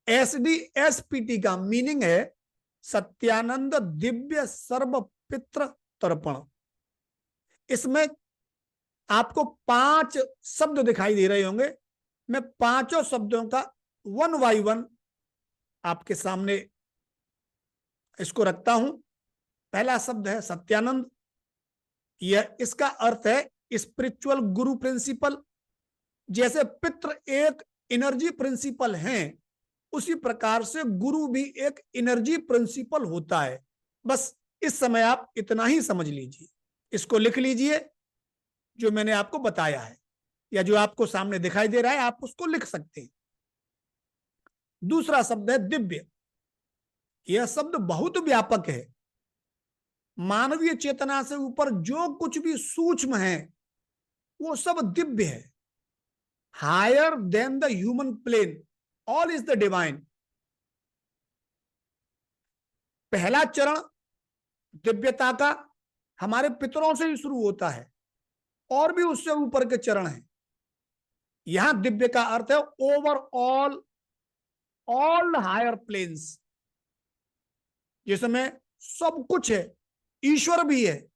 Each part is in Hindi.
SDSPT का मीनिंग है सत्यानंद दिव्य सर्व पितृ तर्पण। इसमें आपको 5 शब्द दिखाई दे रहे होंगे। मैं 5 शब्दों का 1 बाय 1 आपके सामने इसको रखता हूं। पहला शब्द है सत्यानंद। यह इसका अर्थ है स्पिरिचुअल गुरु प्रिंसिपल। जैसे पितृ एक एनर्जी प्रिंसिपल हैं, उसी प्रकार से गुरु भी एक एनर्जी प्रिंसिपल होता है। बस इस समय आप इतना ही समझ लीजिए, इसको लिख लीजिए जो मैंने आपको बताया है, या जो आपको सामने दिखाई दे रहा है आप उसको लिख सकते हैं। दूसरा शब्द है दिव्य। यह शब्द बहुत व्यापक है। मानवीय चेतना से ऊपर जो कुछ भी सूक्ष्म है वो सब दिव्य है। Higher than the human plane all is the divine. पहला चरण दिव्यता का हमारे पितरों से ही शुरू होता है, और भी उससे ऊपर के चरण हैं। यहां दिव्य का अर्थ है ओवर ऑल हायर प्लेन्स, जिसमें सब कुछ है। ईश्वर भी है,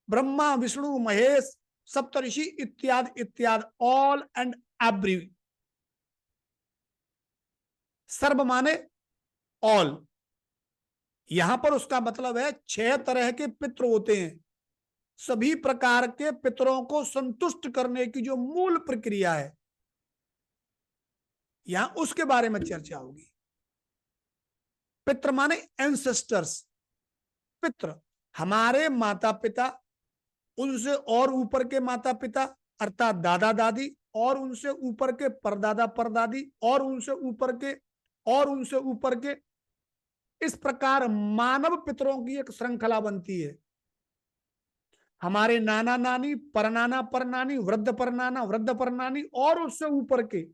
ब्रह्मा विष्णु महेश सप्तऋषि इत्यादि इत्यादि, ऑल एंड एवरी। सर्व माने ऑल। यहां पर उसका मतलब है 6 तरह के पितृ होते हैं। सभी प्रकार के पितरों को संतुष्ट करने की जो मूल प्रक्रिया है, यहां उसके बारे में चर्चा होगी। पितृ माने एंसेस्टर्स। पितृ हमारे माता पिता, उनसे और ऊपर के माता पिता अर्थात दादा दादी, और उनसे ऊपर के परदादा परदादी, और उनसे ऊपर के, और उनसे ऊपर के। इस प्रकार मानव पितरों की एक श्रृंखला बनती है। हमारे नाना नानी, परनाना परनानी, वृद्ध परनाना, वृद्ध परनानी, और उससे ऊपर के,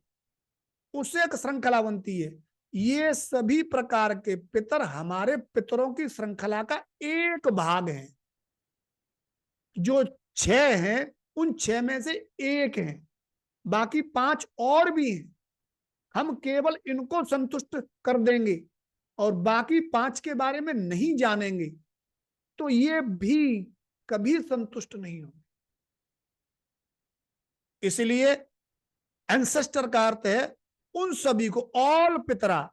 उससे एक श्रृंखला बनती है। ये सभी प्रकार के पितर हमारे पितरों की श्रृंखला का एक भाग हैं। जो 6 हैं उन 6 में से एक हैं, बाकी 5 और भी हैं। हम केवल इनको संतुष्ट कर देंगे और बाकी 5 के बारे में नहीं जानेंगे तो ये भी कभी संतुष्ट नहीं होंगे। इसलिए एंसेस्टर का अर्थ है उन सभी को, ऑल पितरा,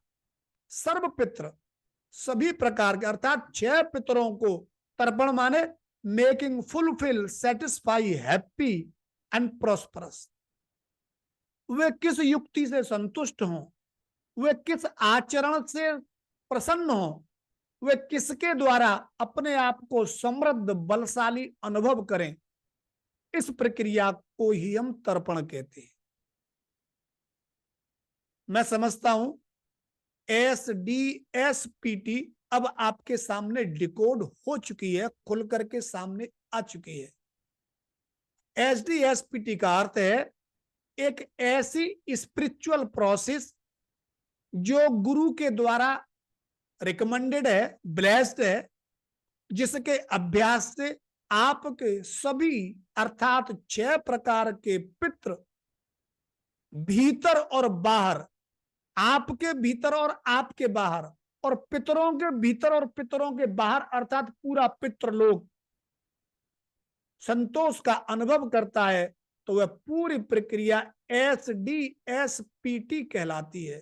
सर्व पित्र, सभी प्रकार के, अर्थात 6 पितरों को तर्पण माने making fulfil satisfy happy and prosperous. वे किस युक्ति से संतुष्ट हों, वे किस आचरण से प्रसन्न हों, वे किसके द्वारा अपने आप को समृद्ध बलशाली अनुभव करें, इस प्रक्रिया को ही हम तर्पण कहते हैं। मैं समझता हूं SDSPT अब आपके सामने डिकोड हो चुकी है, खुल करके सामने आ चुकी है। SDSPT का अर्थ है एक ऐसी स्पिरिचुअल प्रोसेस जो गुरु के द्वारा रिकमेंडेड है, ब्लेस्ड है, जिसके अभ्यास से आपके सभी अर्थात 6 प्रकार के पितृ भीतर और बाहर, आपके भीतर और आपके बाहर, और पितरों के भीतर और पितरों के बाहर अर्थात पूरा पितृलोक संतोष का अनुभव करता है, तो वह पूरी प्रक्रिया SDSPT कहलाती है।